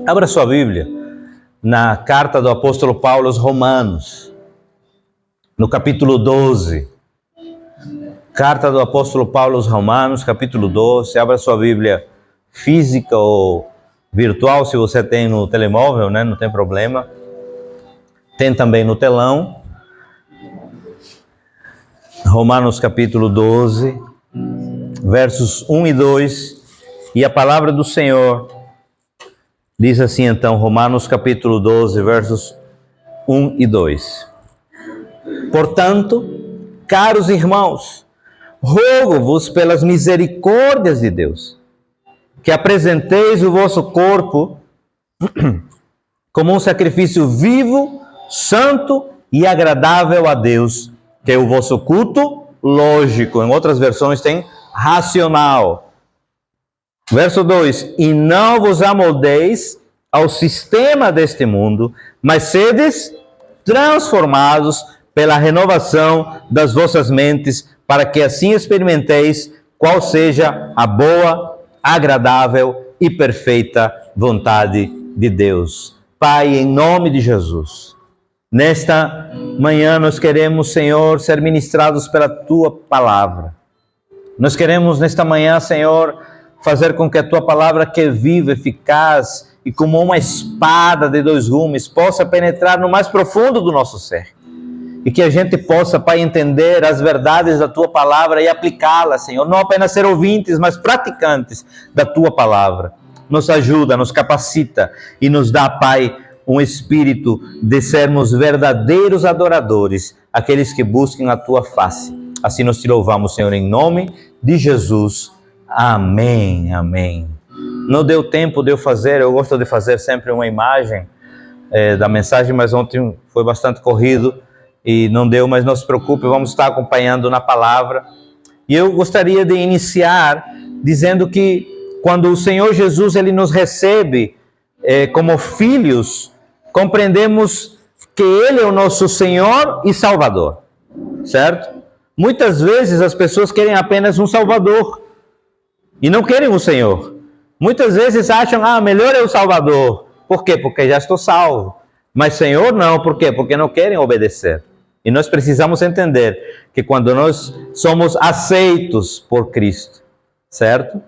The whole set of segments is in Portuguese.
Abra sua Bíblia na carta do apóstolo Paulo aos Romanos, no capítulo 12. Carta do apóstolo Paulo aos Romanos, capítulo 12. Abra sua Bíblia física ou virtual, se você tem no telemóvel, né? Não tem problema. Tem também no telão. Romanos capítulo 12, versos 1 e 2. E a palavra do Senhor diz assim então, Romanos capítulo 12, versos 1 e 2. Portanto, caros irmãos, rogo-vos pelas misericórdias de Deus, que apresenteis o vosso corpo como um sacrifício vivo, santo e agradável a Deus, que é o vosso culto lógico. Em outras versões tem racional. Verso 2: E não vos amoldeis ao sistema deste mundo, mas sedes transformados pela renovação das vossas mentes, para que assim experimenteis qual seja a boa, agradável e perfeita vontade de Deus. Pai, em nome de Jesus, nesta manhã nós queremos, Senhor, ser ministrados pela Tua Palavra. Nós queremos nesta manhã, Senhor, fazer com que a Tua Palavra, que é viva, eficaz e como uma espada de dois gumes, possa penetrar no mais profundo do nosso ser. E que a gente possa, Pai, entender as verdades da Tua Palavra e aplicá-la, Senhor. Não apenas ser ouvintes, mas praticantes da Tua Palavra. Nos ajuda, nos capacita e nos dá, Pai, um espírito de sermos verdadeiros adoradores, aqueles que buscam a Tua face. Assim nós te louvamos, Senhor, em nome de Jesus. Amém, amém. Não deu tempo de eu fazer, eu gosto de fazer sempre uma imagem da mensagem, mas ontem foi bastante corrido e não deu, mas não se preocupe, vamos estar acompanhando na palavra. E eu gostaria de iniciar dizendo que quando o Senhor Jesus ele nos recebe como filhos, compreendemos que Ele é o nosso Senhor e Salvador, certo? Muitas vezes as pessoas querem apenas um Salvador e não querem o Senhor. Muitas vezes acham, melhor é o Salvador. Por quê? Porque já estou salvo. Mas Senhor não, por quê? Porque não querem obedecer. E nós precisamos entender que quando nós somos aceitos por Cristo, certo?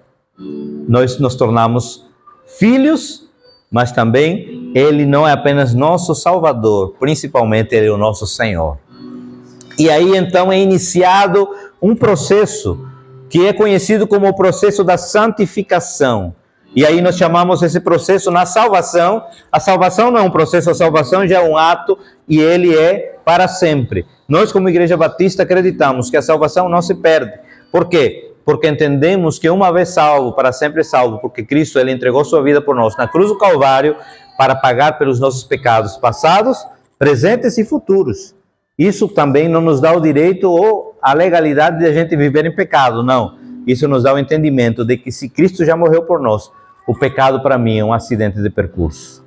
Nós nos tornamos filhos, mas também Ele não é apenas nosso Salvador, principalmente Ele é o nosso Senhor. E aí então é iniciado um processo que é conhecido como o processo da santificação. E aí nós chamamos esse processo na salvação. A salvação não é um processo, a salvação já é um ato e ele é para sempre. Nós, como Igreja Batista, acreditamos que a salvação não se perde. Por quê? Porque entendemos que uma vez salvo, para sempre salvo, porque Cristo ele entregou sua vida por nós na cruz do Calvário para pagar pelos nossos pecados passados, presentes e futuros. Isso também não nos dá o direito ou a legalidade de a gente viver em pecado, não. Isso nos dá o entendimento de que se Cristo já morreu por nós, o pecado para mim é um acidente de percurso.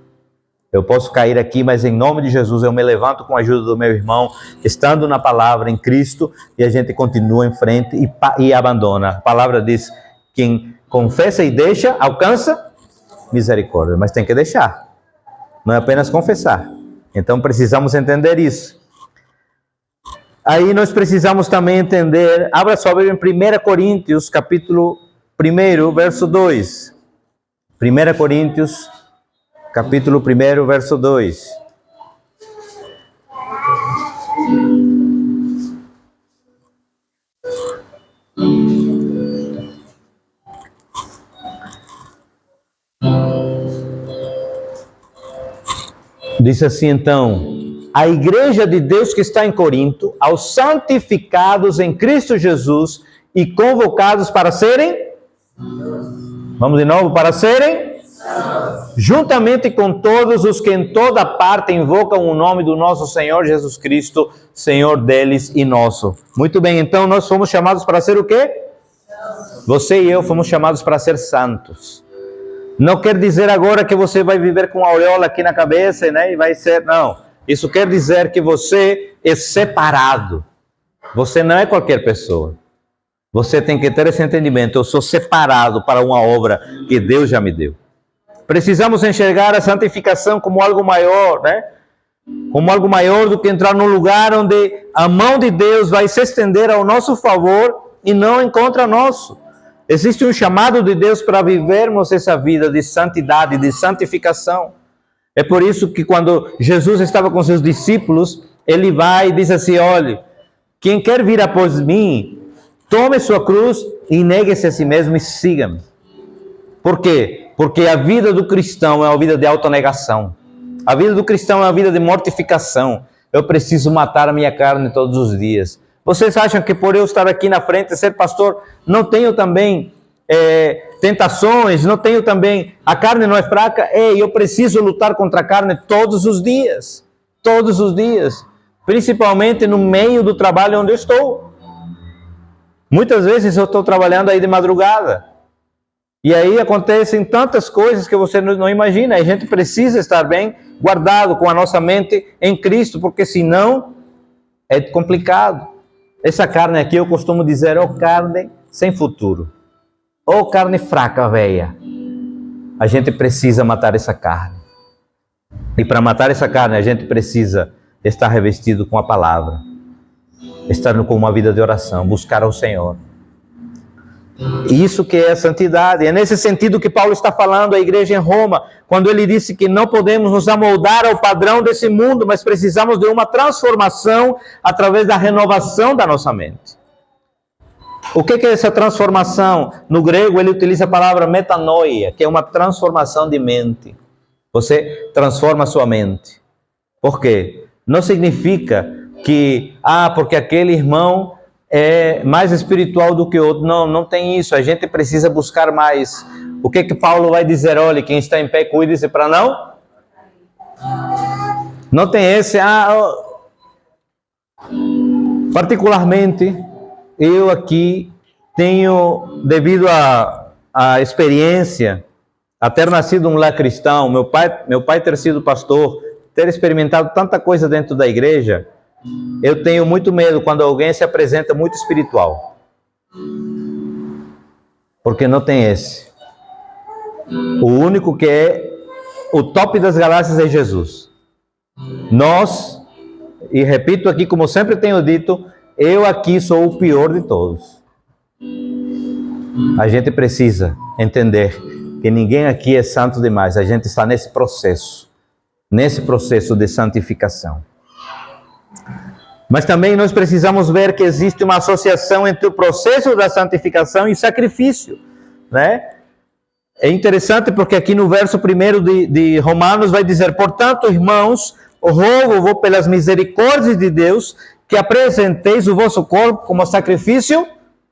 Eu posso cair aqui, mas em nome de Jesus eu me levanto com a ajuda do meu irmão, estando na palavra em Cristo, e a gente continua em frente e abandona. A palavra diz, quem confessa e deixa, alcança misericórdia, mas tem que deixar, não é apenas confessar. Então precisamos entender isso. Aí nós precisamos também entender, abra sua Bíblia em 1 Coríntios, capítulo 1, verso 2. 1 Coríntios, capítulo 1, verso 2. Diz assim então: a igreja de Deus que está em Corinto, aos santificados em Cristo Jesus e convocados para serem, vamos de novo, para serem, juntamente com todos os que em toda parte invocam o nome do nosso Senhor Jesus Cristo, Senhor deles e nosso. Muito bem, então nós fomos chamados para ser o quê? Você e eu fomos chamados para ser santos. Não quer dizer agora que você vai viver com a auréola aqui na cabeça, né? E vai ser, não. Isso quer dizer que você é separado. Você não é qualquer pessoa. Você tem que ter esse entendimento. Eu sou separado para uma obra que Deus já me deu. Precisamos enxergar a santificação como algo maior, né? Como algo maior do que entrar num lugar onde a mão de Deus vai se estender ao nosso favor e não em contra nosso. Existe um chamado de Deus para vivermos essa vida de santidade, de santificação. É por isso que quando Jesus estava com seus discípulos, ele vai e diz assim: olha, quem quer vir após mim, tome sua cruz e negue-se a si mesmo e siga-me. Por quê? Porque a vida do cristão é uma vida de autonegação. A vida do cristão é uma vida de mortificação. Eu preciso matar a minha carne todos os dias. Vocês acham que por eu estar aqui na frente, ser pastor, não tenho também tentações, não tenho também... A carne não é fraca? Eu preciso lutar contra a carne todos os dias. Todos os dias. Principalmente no meio do trabalho onde eu estou. Muitas vezes eu estou trabalhando aí de madrugada. E aí acontecem tantas coisas que você não imagina. A gente precisa estar bem guardado com a nossa mente em Cristo, porque senão é complicado. Essa carne aqui eu costumo dizer, carne sem futuro. Carne fraca, velha. A gente precisa matar essa carne. E para matar essa carne, a gente precisa estar revestido com a palavra. Estar com uma vida de oração, buscar ao Senhor. Isso que é a santidade. É nesse sentido que Paulo está falando à igreja em Roma, quando ele disse que não podemos nos amoldar ao padrão desse mundo, mas precisamos de uma transformação através da renovação da nossa mente. O que é essa transformação? No grego ele utiliza a palavra metanoia, que é uma transformação de mente. Você transforma a sua mente. Por quê? Não significa que, porque aquele irmão é mais espiritual do que o outro. Não, não tem isso. A gente precisa buscar mais. O que Paulo vai dizer? Olha, quem está em pé, cuide-se para não. Não tem esse. Particularmente, eu aqui tenho, devido à experiência, a ter nascido um lar cristão, meu pai ter sido pastor, ter experimentado tanta coisa dentro da igreja, eu tenho muito medo quando alguém se apresenta muito espiritual. Porque não tem esse. O único que é o top das galáxias é Jesus. Nós, e repito aqui como sempre tenho dito, eu aqui sou o pior de todos. A gente precisa entender que ninguém aqui é santo demais. A gente está nesse processo de santificação. Mas também nós precisamos ver que existe uma associação entre o processo da santificação e sacrifício, né? É interessante porque aqui no verso 1 de Romanos vai dizer: portanto, irmãos, rogo pelas misericórdias de Deus que apresenteis o vosso corpo como sacrifício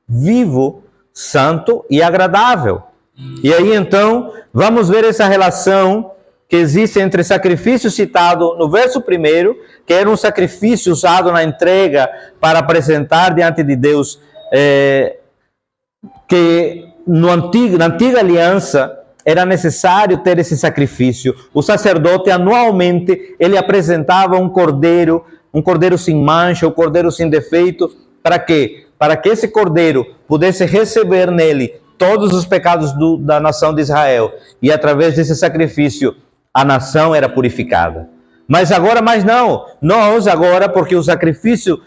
vivo, santo e agradável. E aí então vamos ver essa relação que existe entre sacrifício citado no verso 1, que era um sacrifício usado na entrega para apresentar diante de Deus, que na antiga aliança era necessário ter esse sacrifício. O sacerdote anualmente ele apresentava um cordeiro sem mancha, um cordeiro sem defeito. Para quê? Para que esse cordeiro pudesse receber nele todos os pecados da nação de Israel, e através desse sacrifício a nação era purificada. Mas não, nós agora, porque o sacrifício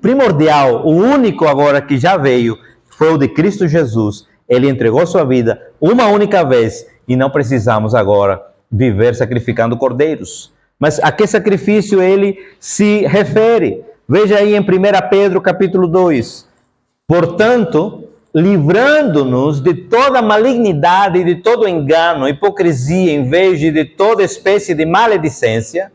primordial, o único agora que já veio, foi o de Cristo Jesus. Ele entregou sua vida uma única vez e não precisamos agora viver sacrificando cordeiros. Mas a que sacrifício ele se refere? Veja aí em 1 Pedro capítulo 2. Portanto, livrando-nos de toda malignidade e de todo engano, hipocrisia, inveja e de toda espécie de maledicência,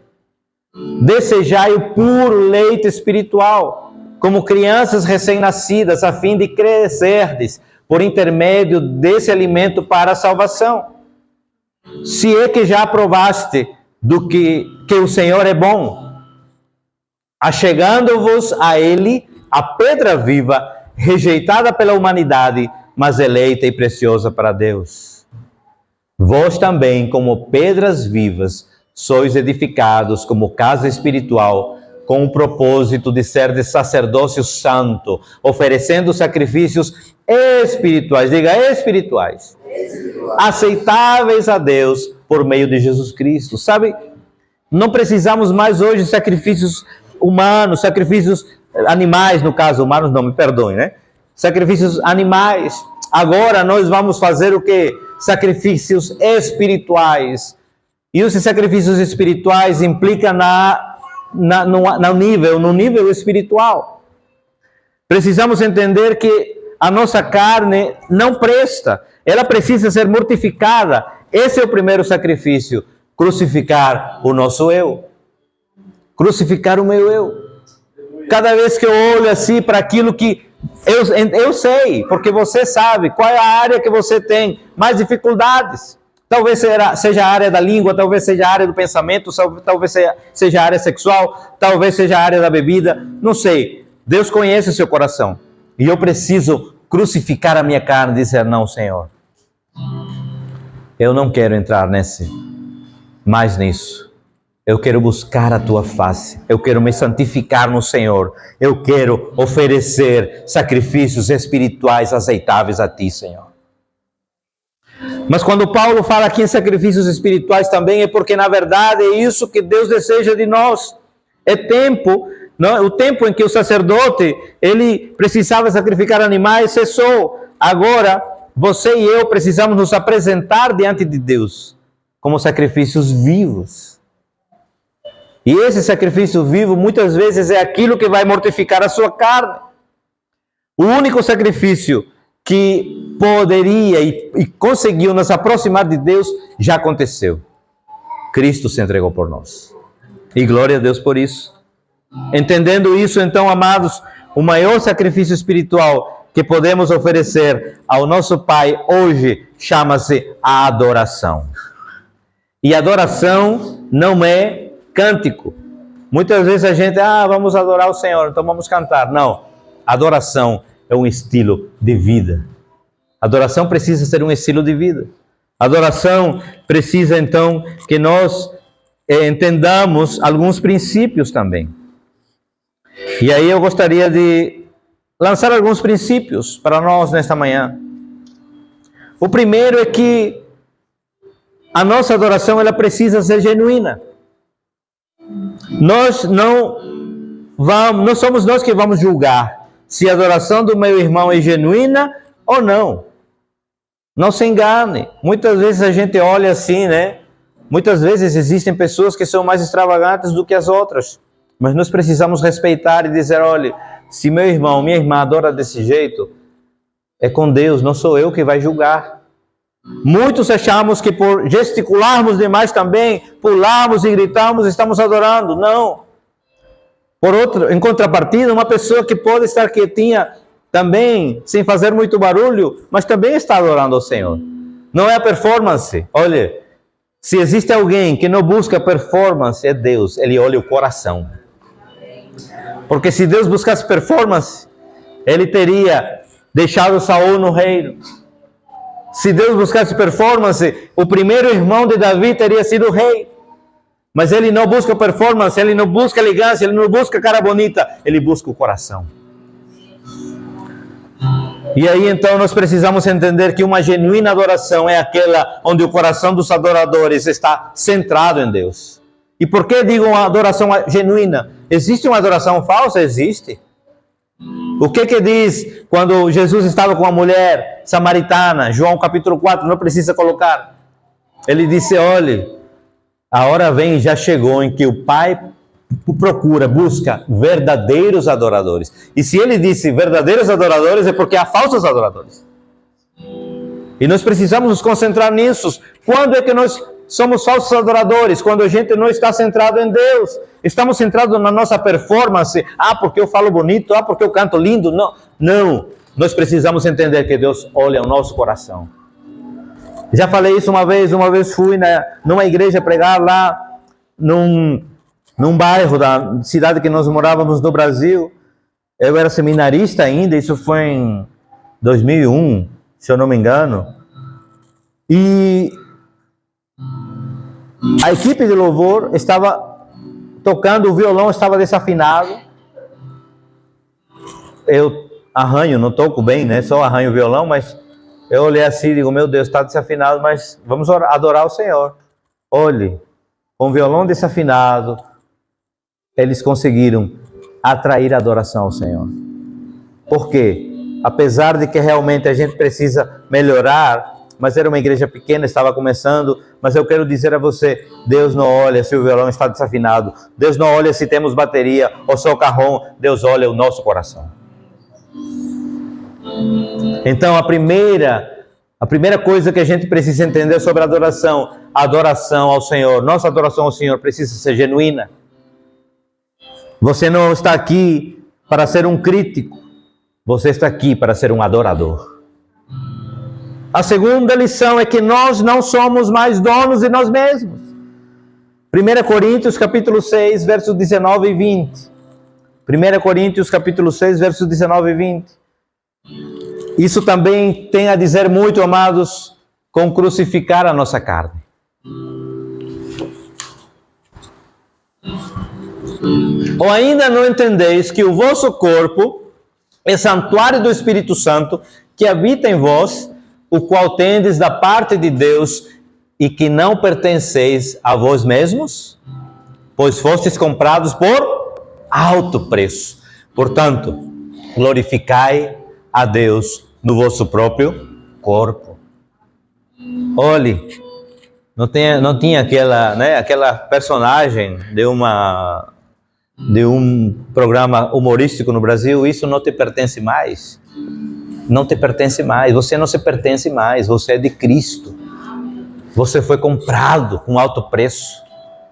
desejai o puro leite espiritual, como crianças recém-nascidas, a fim de crescerdes por intermédio desse alimento para a salvação. Se é que já provaste do que o Senhor é bom, achegando-vos a Ele, a pedra viva, rejeitada pela humanidade, mas eleita e preciosa para Deus. Vós também, como pedras vivas, sois edificados como casa espiritual, com o propósito de ser de sacerdócio santo, oferecendo sacrifícios espirituais. Diga, espirituais. aceitáveis a Deus por meio de Jesus Cristo. Sabe, não precisamos mais hoje de sacrifícios humanos, sacrifícios animais, no caso, humanos não, me perdoem, né? Sacrifícios animais. Agora nós vamos fazer o quê? Sacrifícios espirituais. E esses sacrifícios espirituais implicam no nível espiritual. Precisamos entender que a nossa carne não presta. Ela precisa ser mortificada. Esse é o primeiro sacrifício. Crucificar o nosso eu. Crucificar o meu eu. Cada vez que eu olho assim para aquilo que eu sei, porque você sabe qual é a área que você tem mais dificuldades. Talvez seja a área da língua, talvez seja a área do pensamento, talvez seja a área sexual, talvez seja a área da bebida, não sei. Deus conhece o seu coração. E eu preciso crucificar a minha carne e dizer, não, Senhor, eu não quero entrar mais nisso. Eu quero buscar a Tua face. Eu quero me santificar no Senhor. Eu quero oferecer sacrifícios espirituais aceitáveis a Ti, Senhor. Mas quando Paulo fala aqui em sacrifícios espirituais também, é porque na verdade é isso que Deus deseja de nós. É tempo, não? O tempo em que o sacerdote, ele precisava sacrificar animais, cessou. Agora, você e eu precisamos nos apresentar diante de Deus como sacrifícios vivos. E esse sacrifício vivo, muitas vezes, é aquilo que vai mortificar a sua carne. O único sacrifício que poderia e conseguiu nos aproximar de Deus, já aconteceu. Cristo se entregou por nós. E glória a Deus por isso. Entendendo isso, então, amados, o maior sacrifício espiritual que podemos oferecer ao nosso Pai hoje chama-se a adoração. E adoração não é cântico. Muitas vezes a gente, vamos adorar o Senhor, então vamos cantar. Não, adoração é um estilo de vida. Adoração precisa ser um estilo de vida. Adoração precisa, então, que nós entendamos alguns princípios também. E aí eu gostaria de lançar alguns princípios para nós nesta manhã. O primeiro é que a nossa adoração ela precisa ser genuína. Não somos nós que vamos julgar se a adoração do meu irmão é genuína ou não. Não se engane. Muitas vezes a gente olha assim, né? Muitas vezes existem pessoas que são mais extravagantes do que as outras. Mas nós precisamos respeitar e dizer, olha, se meu irmão, minha irmã adora desse jeito, é com Deus, não sou eu que vai julgar. Muitos achamos que por gesticularmos demais também, pularmos e gritarmos, estamos adorando. Não. Em contrapartida, uma pessoa que pode estar quietinha também, sem fazer muito barulho, mas também está adorando ao Senhor. Não é a performance. Olha, se existe alguém que não busca performance, é Deus. Ele olha o coração. Porque se Deus buscasse performance, Ele teria deixado Saul no reino. Se Deus buscasse performance, o primeiro irmão de Davi teria sido rei. Mas Ele não busca performance, Ele não busca elegância, Ele não busca cara bonita, Ele busca o coração. E aí então nós precisamos entender que uma genuína adoração é aquela onde o coração dos adoradores está centrado em Deus. E por que digo uma adoração genuína? Existe uma adoração falsa? Existe. O que diz quando Jesus estava com a mulher samaritana? João capítulo 4, não precisa colocar. Ele disse, olhe, a hora vem e já chegou em que o Pai busca verdadeiros adoradores. E se ele disse verdadeiros adoradores, é porque há falsos adoradores. E nós precisamos nos concentrar nisso. Quando é que nós somos falsos adoradores? Quando a gente não está centrado em Deus. Estamos centrados na nossa performance. Porque eu falo bonito. Porque eu canto lindo. Não. Nós precisamos entender que Deus olha o nosso coração. Já falei isso uma vez fui numa igreja pregar lá num bairro da cidade que nós morávamos no Brasil. Eu era seminarista ainda, isso foi em 2001, se eu não me engano. E a equipe de louvor estava tocando, o violão estava desafinado. Eu arranho, não toco bem, né? Só arranho o violão, mas Eu olhei assim e digo, meu Deus, está desafinado, mas vamos adorar o Senhor. Olhe, com o violão desafinado, eles conseguiram atrair a adoração ao Senhor. Por quê? Apesar de que realmente a gente precisa melhorar, mas era uma igreja pequena, estava começando, mas eu quero dizer a você, Deus não olha se o violão está desafinado, Deus não olha se temos bateria ou só carrom, Deus olha o nosso coração. Então a primeira coisa que a gente precisa entender sobre a adoração ao Senhor, nossa adoração ao Senhor precisa ser genuína. Você não está aqui para ser um crítico, você está aqui para ser um adorador. A segunda lição é que nós não somos mais donos de nós mesmos. 1 Coríntios capítulo 6, versos 19 e 20. 1 Coríntios capítulo 6, versos 19 e 20. Isso também tem a dizer muito, amados, com crucificar a nossa carne. Ou ainda não entendeis que o vosso corpo é santuário do Espírito Santo que habita em vós, o qual tendes da parte de Deus e que não pertenceis a vós mesmos? Pois fostes comprados por alto preço. Portanto, glorificai a Deus no vosso próprio corpo. Olhe, não tinha aquela personagem de um programa humorístico no Brasil, isso não te pertence mais. Não te pertence mais, você não se pertence mais, você é de Cristo. Você foi comprado com alto preço.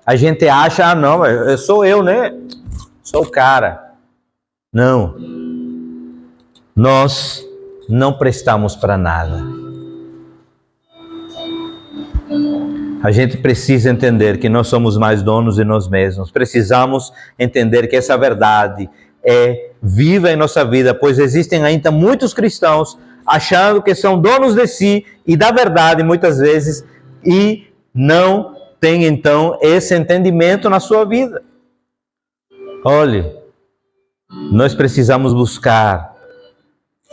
A gente acha, não, sou eu, né? Sou o cara. Não. Nós não prestamos para nada. A gente precisa entender que nós somos mais donos de nós mesmos. Precisamos entender que essa verdade é viva em nossa vida, pois existem ainda muitos cristãos achando que são donos de si e da verdade muitas vezes e não têm então esse entendimento na sua vida. Olhe, nós precisamos buscar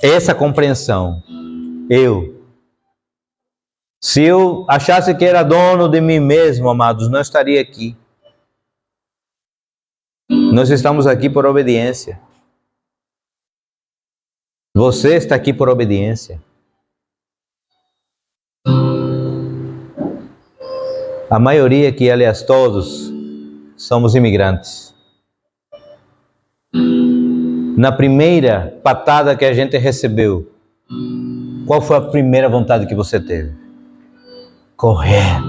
essa compreensão. Se eu achasse que era dono de mim mesmo, amados, não estaria aqui. Nós estamos aqui por obediência. Você está aqui por obediência. A maioria aqui, aliás, todos, somos imigrantes. Na primeira patada que a gente recebeu, qual foi a primeira vontade que você teve? Correr.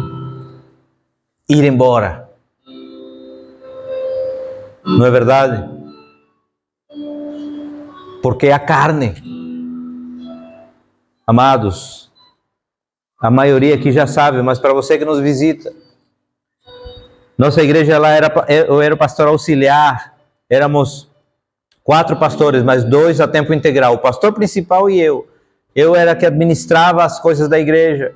Ir embora. Não é verdade? Porque é a carne. Amados, a maioria aqui já sabe, mas para você que nos visita, nossa igreja lá eu era o pastor auxiliar, éramos 4 pastores, mas 2 a tempo integral, o pastor principal e eu. Eu era que administrava as coisas da igreja,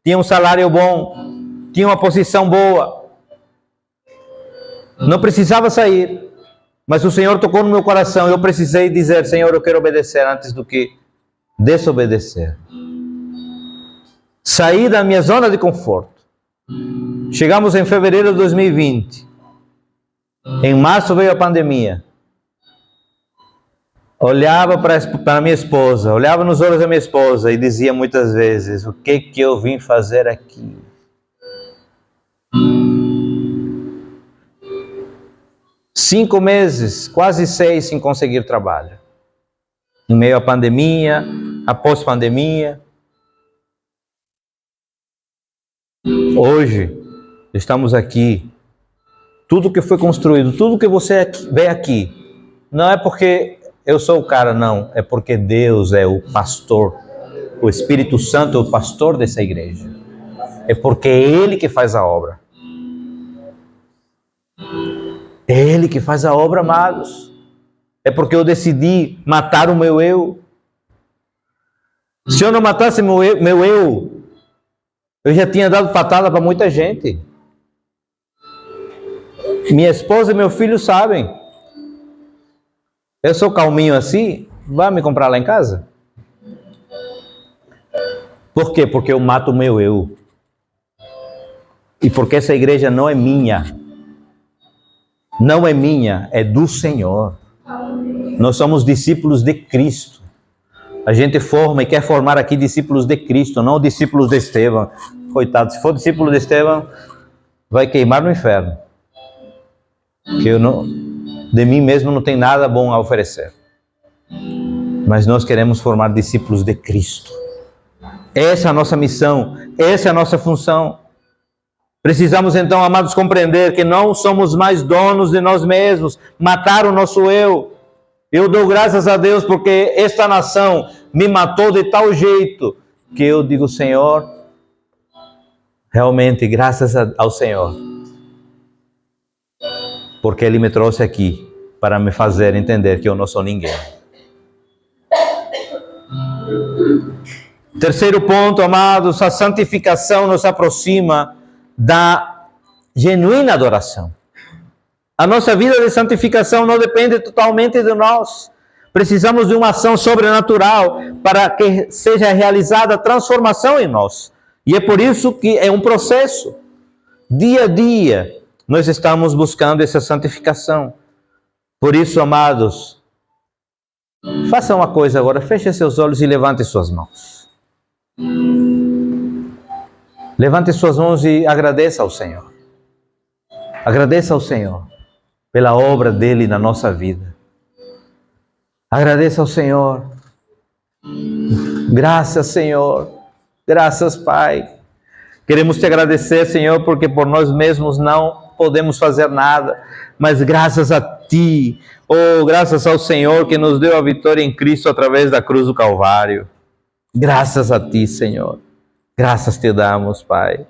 tinha um salário bom, tinha uma posição boa, não precisava sair, mas o Senhor tocou no meu coração, eu precisei dizer, Senhor, eu quero obedecer antes do que desobedecer. Saí da minha zona de conforto. Chegamos em fevereiro de 2020. Em março veio a pandemia. Olhava para minha esposa, olhava nos olhos da minha esposa e dizia muitas vezes, o que eu vim fazer aqui? Cinco meses, quase 6, sem conseguir trabalho. Em meio à pandemia, após pandemia. Hoje, estamos aqui. Tudo que foi construído, tudo que você vê aqui, não é porque eu sou o cara, não. É porque Deus é o pastor. O Espírito Santo é o pastor dessa igreja. É porque é Ele que faz a obra. É Ele que faz a obra, amados. É porque eu decidi matar o meu eu. Se eu não matasse meu eu, eu já tinha dado patada para muita gente. Minha esposa e meu filho sabem. Eu sou calminho assim, vai me comprar lá em casa? Por quê? Porque eu mato o meu eu. E porque essa igreja não é minha. Não é minha, é do Senhor. Nós somos discípulos de Cristo. A gente forma e quer formar aqui discípulos de Cristo, não discípulos de Estevão. Coitado, se for discípulo de Estevão, vai queimar no inferno. Porque eu não, de mim mesmo não tem nada bom a oferecer. Mas nós queremos formar discípulos de Cristo. Essa é a nossa missão, essa é a nossa função. Precisamos então, amados, compreender que não somos mais donos de nós mesmos, matar o nosso eu. Eu dou graças a Deus porque esta nação me matou de tal jeito que eu digo, Senhor, realmente graças ao Senhor, porque Ele me trouxe aqui para me fazer entender que eu não sou ninguém. Terceiro ponto, amados, a santificação nos aproxima da genuína adoração. A nossa vida de santificação não depende totalmente de nós. Precisamos de uma ação sobrenatural para que seja realizada a transformação em nós. E é por isso que é um processo. Dia a dia, nós estamos buscando essa santificação. Por isso, amados, faça uma coisa agora, feche seus olhos e levante suas mãos. Levante suas mãos e agradeça ao Senhor. Agradeça ao Senhor pela obra dele na nossa vida. Agradeça ao Senhor. Graças, Senhor. Graças, Pai. Queremos te agradecer, Senhor, porque por nós mesmos não podemos fazer nada, mas graças a Ti, graças ao Senhor que nos deu a vitória em Cristo através da cruz do Calvário. Graças a Ti, Senhor. Graças te damos, Pai.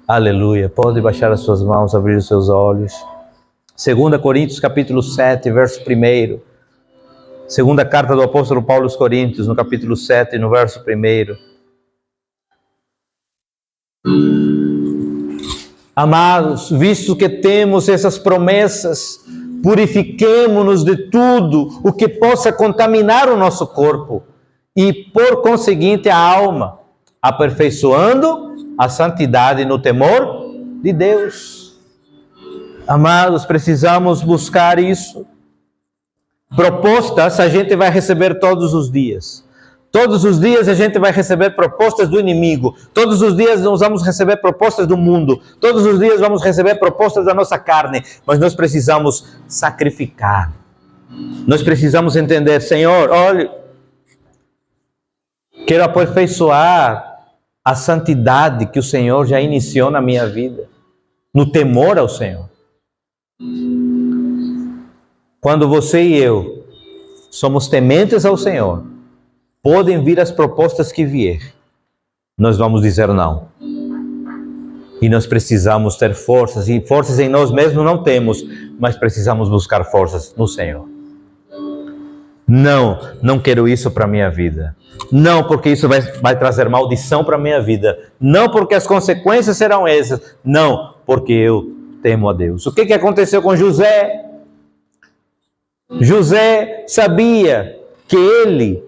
Aleluia. Pode baixar as suas mãos, abrir os seus olhos. 2 Coríntios capítulo 7, verso 1. Segunda carta do apóstolo Paulo aos Coríntios, no capítulo 7, no verso 1. Amados, visto que temos essas promessas, purifiquemo-nos de tudo o que possa contaminar o nosso corpo e, por conseguinte, a alma, aperfeiçoando a santidade no temor de Deus. Amados, precisamos buscar isso. Propostas a gente vai receber todos os dias. Todos os dias a gente vai receber propostas do inimigo. Todos os dias nós vamos receber propostas do mundo. Todos os dias vamos receber propostas da nossa carne. Mas nós precisamos sacrificar. Nós precisamos entender, Senhor, olha, quero aperfeiçoar a santidade que o Senhor já iniciou na minha vida, no temor ao Senhor. Quando você e eu somos tementes ao Senhor, podem vir as propostas que vier, nós vamos dizer não. E nós precisamos ter forças, e forças em nós mesmos não temos, mas precisamos buscar forças no Senhor. Não quero isso para a minha vida. Não, porque isso vai trazer maldição para a minha vida. Não, porque as consequências serão essas. Não, porque eu temo a Deus. O que aconteceu com José? José sabia que ele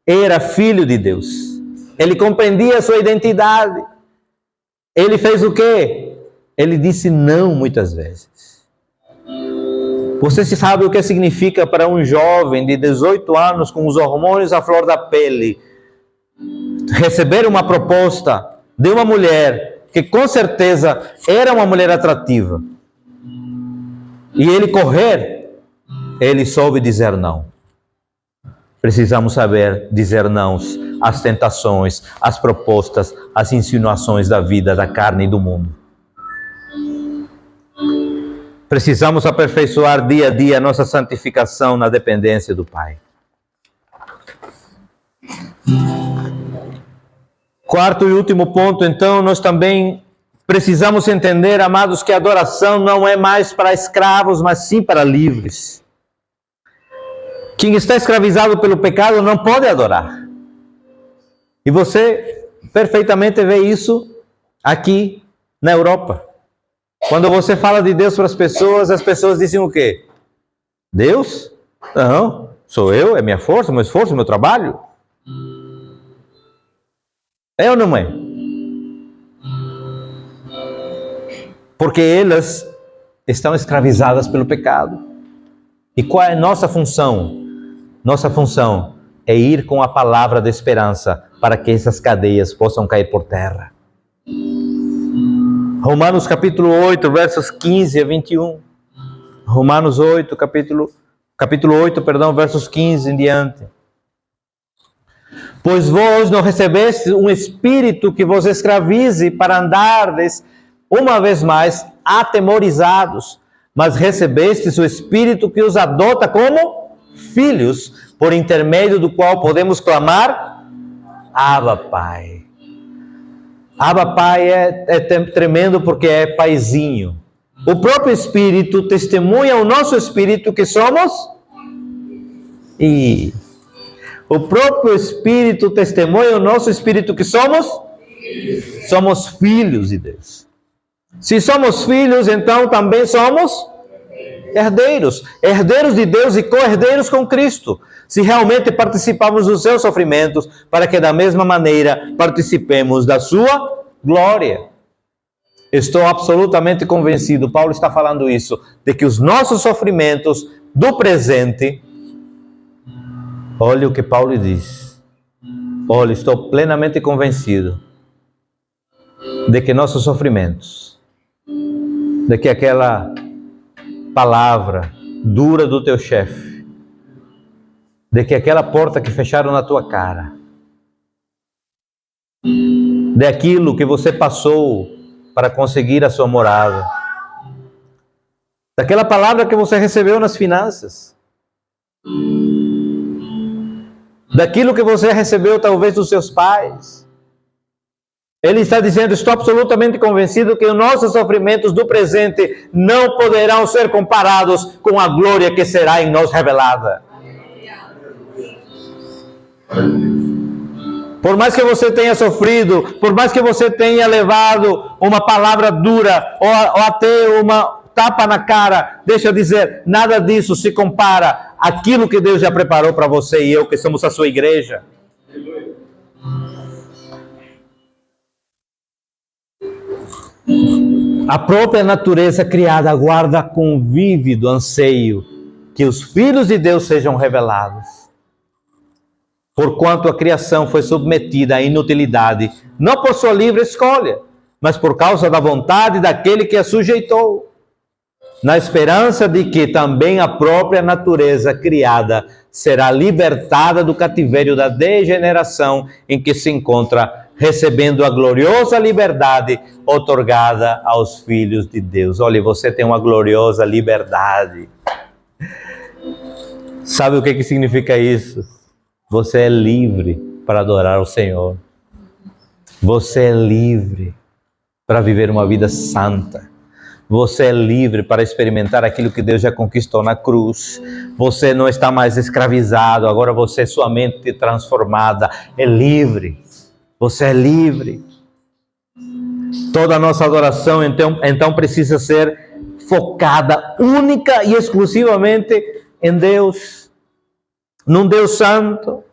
era filho de Deus. Ele compreendia a sua identidade. Ele fez o quê? Ele disse não muitas vezes. Você sabe o que significa para um jovem de 18 anos com os hormônios à flor da pele receber uma proposta de uma mulher que com certeza era uma mulher atrativa e ele correr, ele soube dizer não. Precisamos saber dizer não às tentações, às propostas, às insinuações da vida, da carne e do mundo. Precisamos aperfeiçoar dia a dia a nossa santificação na dependência do Pai. Quarto e último ponto, então, nós também precisamos entender, amados, que a adoração não é mais para escravos, mas sim para livres. Quem está escravizado pelo pecado não pode adorar. E você perfeitamente vê isso aqui na Europa. Quando você fala de Deus para as pessoas dizem o quê? Deus? Não, sou eu, é minha força, meu esforço, meu trabalho. É ou não é? Porque elas estão escravizadas pelo pecado. E qual é a nossa função? Nossa função é ir com a palavra de esperança para que essas cadeias possam cair por terra. Romanos capítulo 8, versos 15 a 21. Romanos 8, capítulo 8, versos 15 em diante. Pois vós não recebestes um espírito que vos escravize para andardes, uma vez mais, atemorizados, mas recebestes o espírito que os adota como filhos, por intermédio do qual podemos clamar, Abba, Pai. Abba, Pai é tremendo porque é paizinho. O próprio Espírito testemunha ao nosso Espírito que somos... E o próprio Espírito testemunha ao nosso Espírito que somos... Somos filhos de Deus. Se somos filhos, então também somos herdeiros. Herdeiros de Deus e co-herdeiros com Cristo. Se realmente participamos dos seus sofrimentos, para que da mesma maneira participemos da sua glória. Estou absolutamente convencido, Paulo está falando isso, de que os nossos sofrimentos do presente, olha o que Paulo diz, olha, estou plenamente convencido de que nossos sofrimentos, de que aquela palavra dura do teu chefe, de que aquela porta que fecharam na tua cara, daquilo que você passou para conseguir a sua morada, daquela palavra que você recebeu nas finanças, daquilo que você recebeu talvez dos seus pais. Ele está dizendo, estou absolutamente convencido que os nossos sofrimentos do presente não poderão ser comparados com a glória que será em nós revelada. Por mais que você tenha sofrido, por mais que você tenha levado uma palavra dura ou até uma tapa na cara, deixa eu dizer, nada disso se compara àquilo que Deus já preparou para você e eu, que somos a sua igreja. A própria natureza criada aguarda com vívido anseio que os filhos de Deus sejam revelados. Porquanto a criação foi submetida à inutilidade, não por sua livre escolha, mas por causa da vontade daquele que a sujeitou, na esperança de que também a própria natureza criada será libertada do cativeiro da degeneração em que se encontra, recebendo a gloriosa liberdade outorgada aos filhos de Deus. Olha, você tem uma gloriosa liberdade. Sabe o que significa isso? Você é livre para adorar o Senhor. Você é livre para viver uma vida santa. Você é livre para experimentar aquilo que Deus já conquistou na cruz. Você não está mais escravizado, agora você é sua mente transformada. É livre. Você é livre. Toda a nossa adoração, então precisa ser focada única e exclusivamente em Deus. Num Deus santo.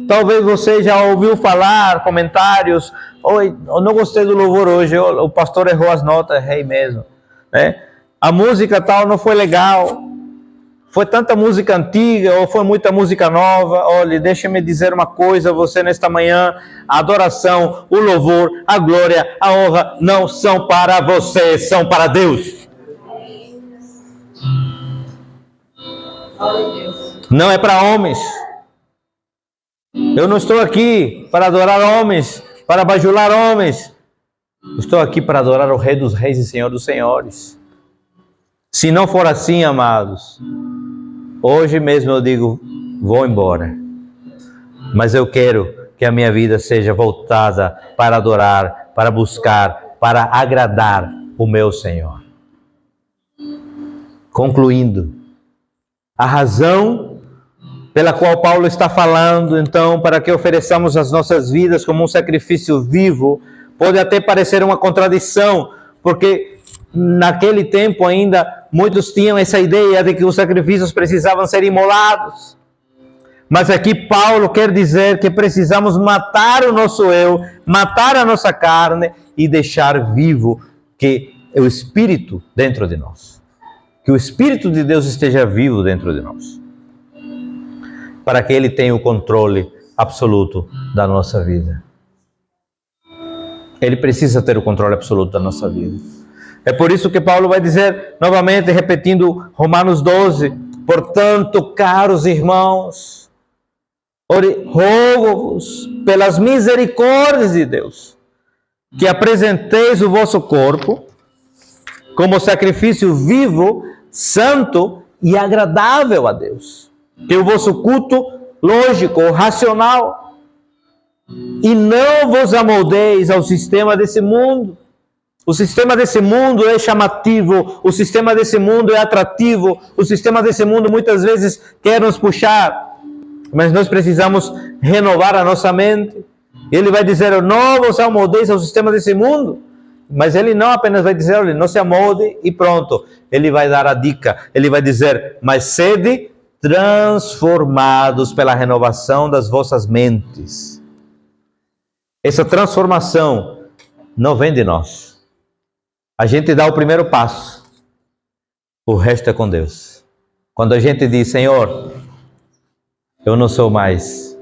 Talvez você já ouviu falar, comentários, oi, eu não gostei do louvor hoje, o pastor errou as notas, errei mesmo, né? A música tal não foi legal, foi tanta música antiga ou foi muita música nova. Olha, deixa-me dizer uma coisa a você nesta manhã, a adoração, o louvor, a glória, a honra não são para você, são para Deus. Não é para homens. Eu não estou aqui para adorar homens, para bajular homens. Estou aqui para adorar o Rei dos Reis e Senhor dos Senhores. Se não for assim, amados, hoje mesmo eu digo, vou embora. Mas eu quero que a minha vida seja voltada para adorar, para buscar, para agradar o meu Senhor. Concluindo, a razão pela qual Paulo está falando, então, para que ofereçamos as nossas vidas como um sacrifício vivo, pode até parecer uma contradição, porque naquele tempo ainda muitos tinham essa ideia de que os sacrifícios precisavam ser imolados. Mas aqui Paulo quer dizer que precisamos matar o nosso eu, matar a nossa carne e deixar vivo que o Espírito dentro de nós. Que o Espírito de Deus esteja vivo dentro de nós. Para que Ele tenha o controle absoluto da nossa vida. Ele precisa ter o controle absoluto da nossa vida. É por isso que Paulo vai dizer, novamente, repetindo Romanos 12, portanto, caros irmãos, rogo-vos pelas misericórdias de Deus, que apresenteis o vosso corpo como sacrifício vivo, santo e agradável a Deus. Que o vosso culto lógico, racional, e não vos amoldeis ao sistema desse mundo. O sistema desse mundo é chamativo, o sistema desse mundo é atrativo, o sistema desse mundo muitas vezes quer nos puxar, mas nós precisamos renovar a nossa mente. Ele vai dizer, não vos amoldeis ao sistema desse mundo, mas ele não apenas vai dizer, olha, não se amolde e pronto. Ele vai dar a dica, ele vai dizer, mas sede transformados pela renovação das vossas mentes. Essa transformação não vem de nós. A gente dá o primeiro passo, o resto é com Deus. Quando a gente diz, Senhor, eu não sou mais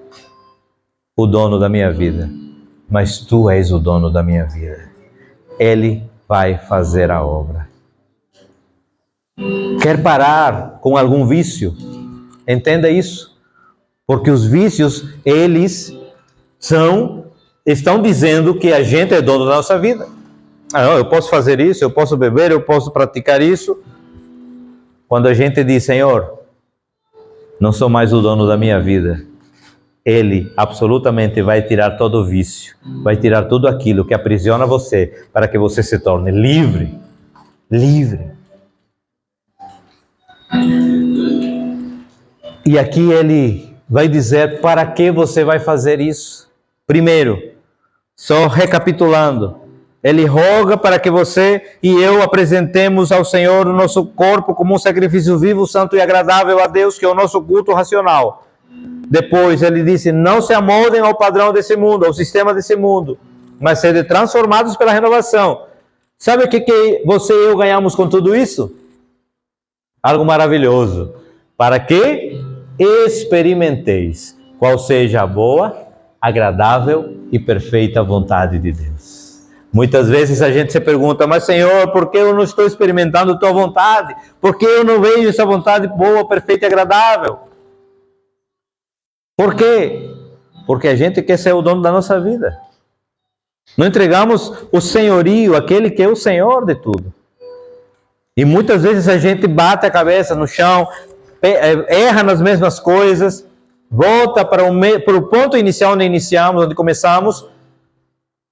o dono da minha vida, mas Tu és o dono da minha vida. Ele vai fazer a obra. Quer parar com algum vício? Entenda isso, porque os vícios, eles estão dizendo que a gente é dono da nossa vida. Não, eu posso fazer isso, eu posso beber, eu posso praticar isso. Quando a gente diz, Senhor, não sou mais o dono da minha vida, Ele absolutamente vai tirar todo o vício, vai tirar tudo aquilo que aprisiona você, para que você se torne livre. Livre. E aqui ele vai dizer para que você vai fazer isso. Primeiro, só recapitulando, ele roga para que você e eu apresentemos ao Senhor o nosso corpo como um sacrifício vivo, santo e agradável a Deus, que é o nosso culto racional. Depois ele disse, não se amoldem ao padrão desse mundo, ao sistema desse mundo, mas sejam transformados pela renovação. Sabe o que você e eu ganhamos com tudo isso? Algo maravilhoso. Para que experimenteis qual seja a boa, agradável e perfeita vontade de Deus. Muitas vezes a gente se pergunta, mas Senhor, por que eu não estou experimentando Tua vontade? Por que eu não vejo essa vontade boa, perfeita e agradável? Por quê? Porque a gente quer ser o dono da nossa vida. Não entregamos o senhorio, aquele que é o Senhor de tudo. E muitas vezes a gente bate a cabeça no chão, erra nas mesmas coisas, volta para o ponto inicial onde iniciamos, onde começamos.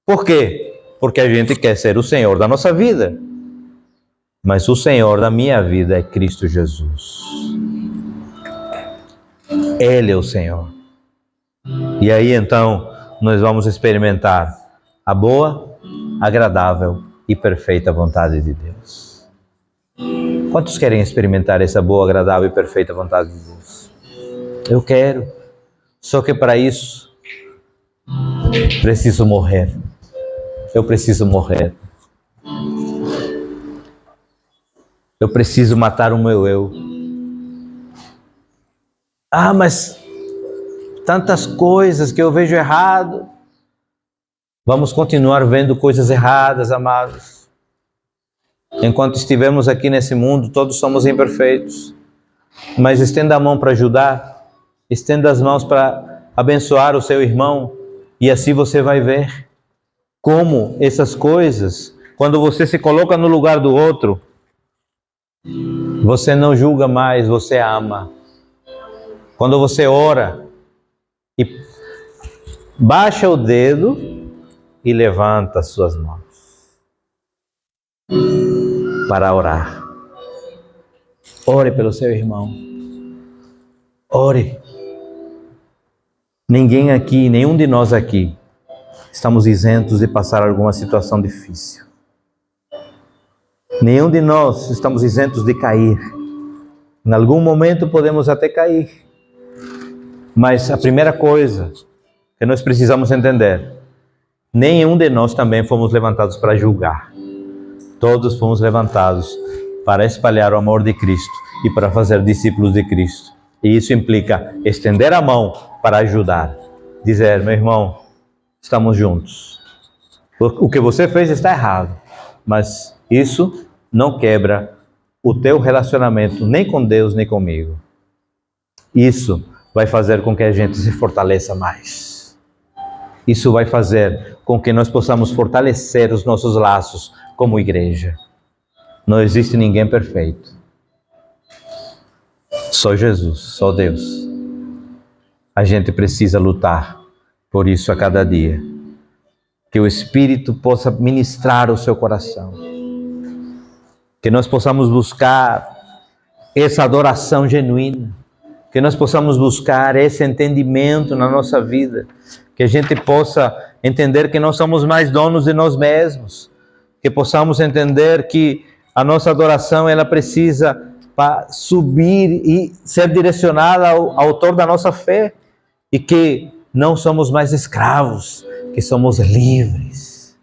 Por quê? Porque a gente quer ser o Senhor da nossa vida. Mas o Senhor da minha vida é Cristo Jesus. Ele é o Senhor. E aí então nós vamos experimentar a boa, agradável e perfeita vontade de Deus. Quantos querem experimentar essa boa, agradável e perfeita vontade de Deus? Eu quero. Só que para isso preciso morrer. Eu preciso morrer. Eu preciso matar o meu eu. Ah, mas tantas coisas que eu vejo errado. Vamos continuar vendo coisas erradas, amados. Enquanto estivermos aqui nesse mundo, todos somos imperfeitos. Mas estenda a mão para ajudar. Estenda as mãos para abençoar o seu irmão. E assim você vai ver como essas coisas, quando você se coloca no lugar do outro, você não julga mais, você ama. Quando você ora e baixa o dedo e levanta as suas mãos para orar. Ore pelo seu irmão. Ore. Ninguém aqui, nenhum de nós aqui, estamos isentos de passar alguma situação difícil. Nenhum de nós estamos isentos de cair. Em algum momento podemos até cair. Mas a primeira coisa que nós precisamos entender, nenhum de nós também fomos levantados para julgar. Todos fomos levantados para espalhar o amor de Cristo e para fazer discípulos de Cristo. E isso implica estender a mão para ajudar. Dizer, meu irmão, estamos juntos. O que você fez está errado, mas isso não quebra o teu relacionamento nem com Deus nem comigo. Isso vai fazer com que a gente se fortaleça mais. Isso vai fazer com que nós possamos fortalecer os nossos laços como igreja. Não existe ninguém perfeito. Só Jesus, só Deus. A gente precisa lutar por isso a cada dia. Que o Espírito possa ministrar o seu coração. Que nós possamos buscar essa adoração genuína. Que nós possamos buscar esse entendimento na nossa vida. Que a gente possa entender que nós somos mais donos de nós mesmos. Que possamos entender que a nossa adoração ela precisa subir e ser direcionada ao autor da nossa fé. E que não somos mais escravos, que somos livres.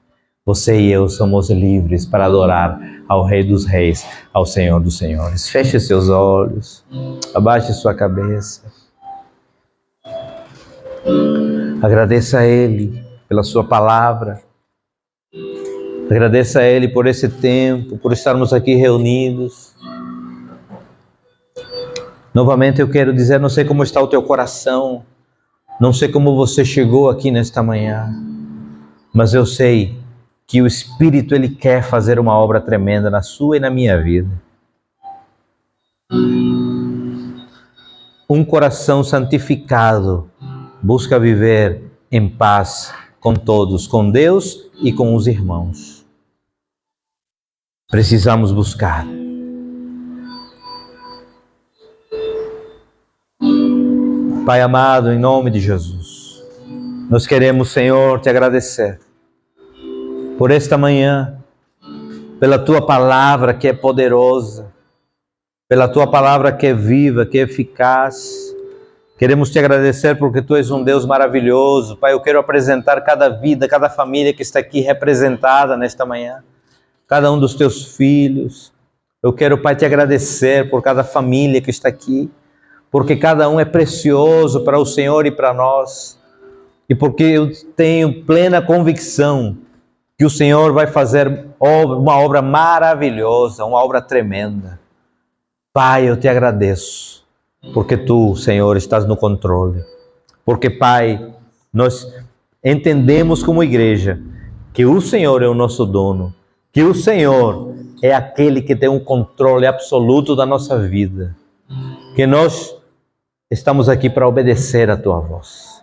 Você e eu somos livres para adorar ao Rei dos Reis, ao Senhor dos Senhores. Feche seus olhos, abaixe sua cabeça. Agradeça a Ele pela sua palavra. Agradeça a Ele por esse tempo, por estarmos aqui reunidos. Novamente eu quero dizer, não sei como está o teu coração, não sei como você chegou aqui nesta manhã, mas eu sei que o Espírito Ele quer fazer uma obra tremenda na sua e na minha vida. Um coração santificado busca viver em paz com todos, com Deus e com os irmãos. Precisamos buscar. Pai amado, em nome de Jesus, nós queremos, Senhor, te agradecer por esta manhã, pela tua palavra que é poderosa, pela tua palavra que é viva, que é eficaz. Queremos te agradecer porque tu és um Deus maravilhoso. Pai, eu quero apresentar cada vida, cada família que está aqui representada nesta manhã, cada um dos teus filhos. Eu quero, Pai, te agradecer por cada família que está aqui, porque cada um é precioso para o Senhor e para nós, e porque eu tenho plena convicção que o Senhor vai fazer uma obra maravilhosa, uma obra tremenda. Pai, eu te agradeço, porque tu, Senhor, estás no controle. Porque, Pai, nós entendemos como igreja que o Senhor é o nosso dono, que o Senhor é aquele que tem um controle absoluto da nossa vida, que nós estamos aqui para obedecer a tua voz.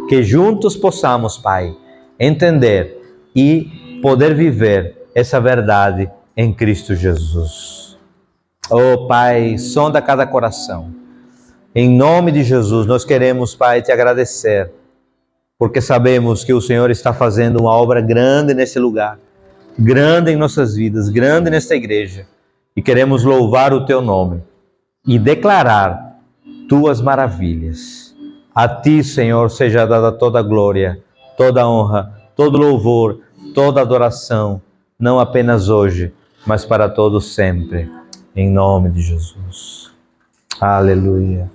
Que juntos possamos, Pai, entender e poder viver essa verdade em Cristo Jesus. Oh, Pai, sonda cada coração. Em nome de Jesus, nós queremos, Pai, te agradecer, porque sabemos que o Senhor está fazendo uma obra grande nesse lugar, grande em nossas vidas, grande nesta igreja, e queremos louvar o teu nome e declarar tuas maravilhas. A ti, Senhor, seja dada toda a glória, toda a honra, todo louvor, toda adoração, não apenas hoje, mas para todos sempre. Em nome de Jesus. Aleluia.